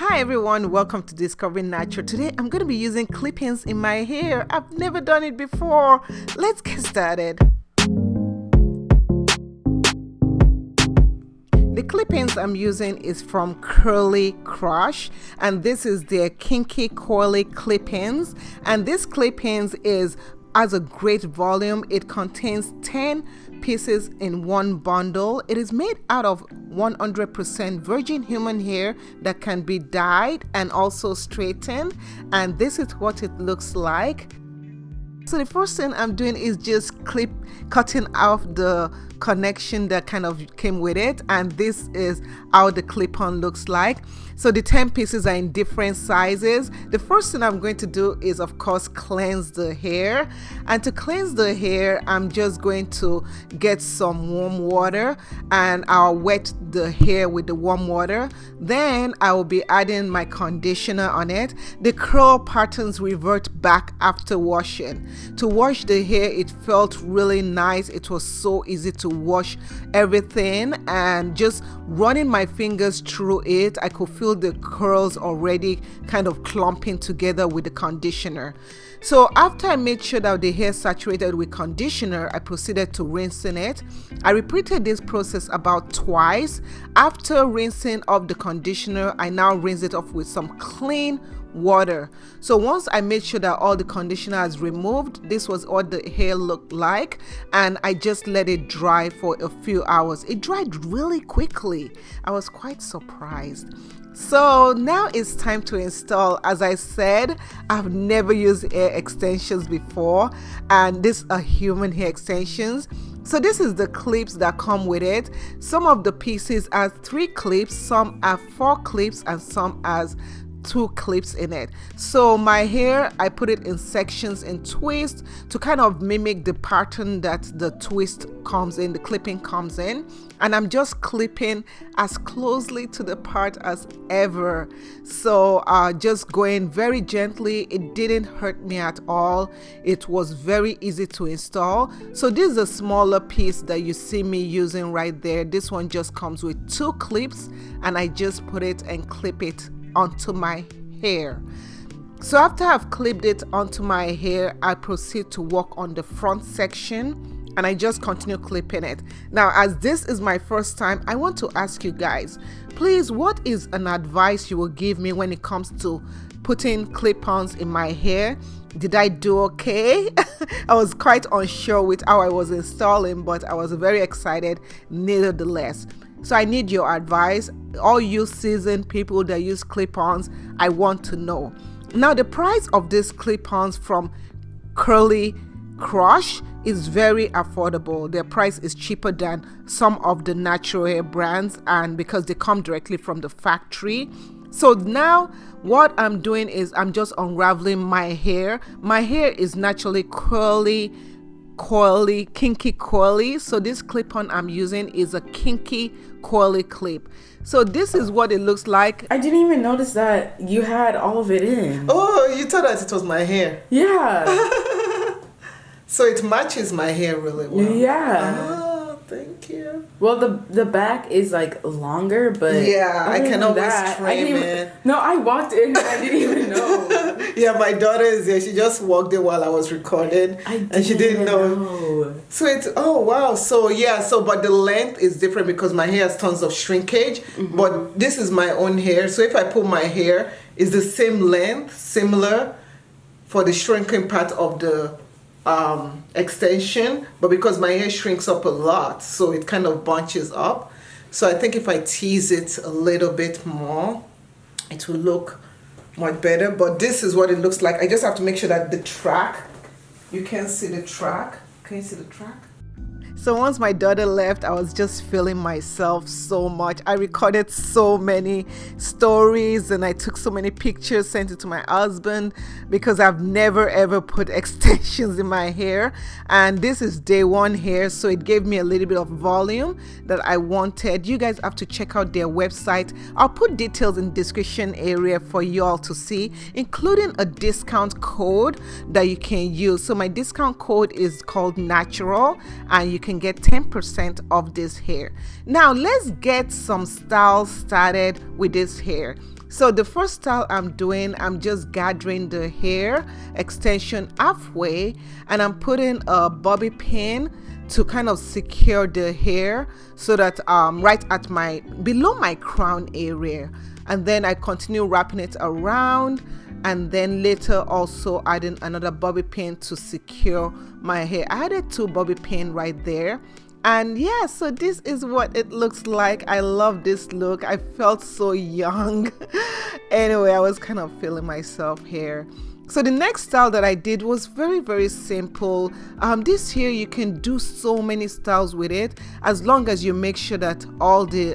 Hi everyone, welcome to Discovering Natural. Today I'm going to be using clip-ins in my hair. I've never done it before. Let's get started. The clip-ins I'm using is from KurlyKrush, and this is their Kinky Coily clip-ins. And this clip-ins has a great volume. It contains 10 pieces in one bundle. It is made out of 100% virgin human hair that can be dyed and also straightened, and this is what it looks like. So the first thing I'm doing is just cutting off the connection that kind of came with it, and this is how the clip-on looks like. So the 10 pieces are in different sizes. The first thing I'm going to do is, of course, cleanse the hair. And to cleanse the hair, I'm just going to get some warm water and I'll wet the hair with the warm water. Then I will be adding my conditioner on it. The curl patterns revert back after washing. To wash the hair, it felt really nice. It was so easy to wash everything, and just running my fingers through it, I could feel the curls already kind of clumping together with the conditioner. So after I made sure that the hair saturated with conditioner, I proceeded to rinsing it. I repeated this process about twice. After rinsing off the conditioner, I now rinse it off with some clean water. So once I made sure that all the conditioner is removed, this was what the hair looked like, and I just let it dry for a few hours. It dried really quickly. I was quite surprised. So now it's time to install. As I said, I've never used hair extensions before, and these are human hair extensions. So this is the clips that come with it. Some of the pieces have 3 clips, some have 4 clips, and some has 2 clips in it. So my hair, I put it in sections and twist to kind of mimic the pattern that the twist comes in, the clipping comes in, and I'm just clipping as closely to the part as ever. So just going very gently. It didn't hurt me at all. It was very easy to install. So this is a smaller piece that you see me using right there. This one just comes with 2 clips, and I just put it and clip it onto my hair. So after I've clipped it onto my hair, I proceed to work on the front section, and I just continue clipping it. Now, as this is my first time, I want to ask you guys, please, what is an advice you will give me when it comes to putting clip-ons in my hair? Did I do okay? I was quite unsure with how I was installing, but I was very excited nevertheless. So I need your advice. All you seasoned people that use clip-ons, I want to know. Now, the price of these clip-ons from KurlyKrush is very affordable. Their price is cheaper than some of the natural hair brands, and because they come directly from the factory. So now what I'm doing is I'm just unraveling my hair. My hair is naturally curly, coily, kinky coily. So this clip-on I'm using is a kinky coily clip. So this is what it looks like. I didn't even notice that you had all of it in. Oh, you thought that it was my hair? Yeah. So it matches my hair really well. Yeah. Oh, thank you. Well, the back is like longer, but yeah, I can always trim it. No, I walked in and I didn't even know. Yeah, my daughter is there. She just walked in while I was recording, and she didn't know. So it's, oh wow. So yeah, but the length is different because my hair has tons of shrinkage. But this is my own hair. So if I pull my hair, it's the same length, similar for the shrinking part of the extension, but because my hair shrinks up a lot, so it kind of bunches up. So I think if I tease it a little bit more, it will look much better. But this is what it looks like. I just have to make sure that the track, you can see the track. Can you see the track? So once my daughter left, I was just feeling myself so much. I recorded so many stories and I took so many pictures, sent it to my husband, because I've never ever put extensions in my hair. And this is day 1 hair, so it gave me a little bit of volume that I wanted. You guys have to check out their website. I'll put details in the description area for you all to see, including a discount code that you can use. So my discount code is called Natural, and you can get 10% off this hair. Now let's get some style started with this hair. So the first style I'm doing, I'm just gathering the hair extension halfway, and I'm putting a bobby pin to kind of secure the hair so that right at my below my crown area, and then I continue wrapping it around, and then later also adding another bobby pin to secure my hair. I added 2 bobby pin right there. And yeah, so this is what it looks like. I love this look. I felt so young. Anyway, I was kind of feeling myself here. So the next style that I did was very simple. This here, you can do so many styles with it, as long as you make sure that all the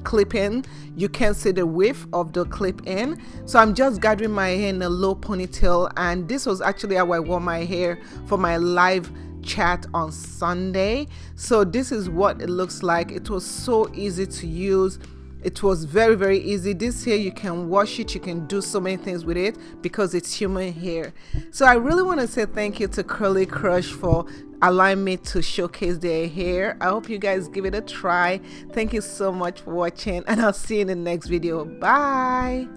clip-in, you can see the width of the clip-in. So I'm just gathering my hair in a low ponytail, and this was actually how I wore my hair for my live chat on Sunday. So this is what it looks like. It was so easy to use. It was very easy. This hair, you can wash it, you can do so many things with it because it's human hair. So I really want to say thank you to KurlyKrush for allowing me to showcase their hair. I hope you guys give it a try. Thank you so much for watching, and I'll see you in the next video. Bye.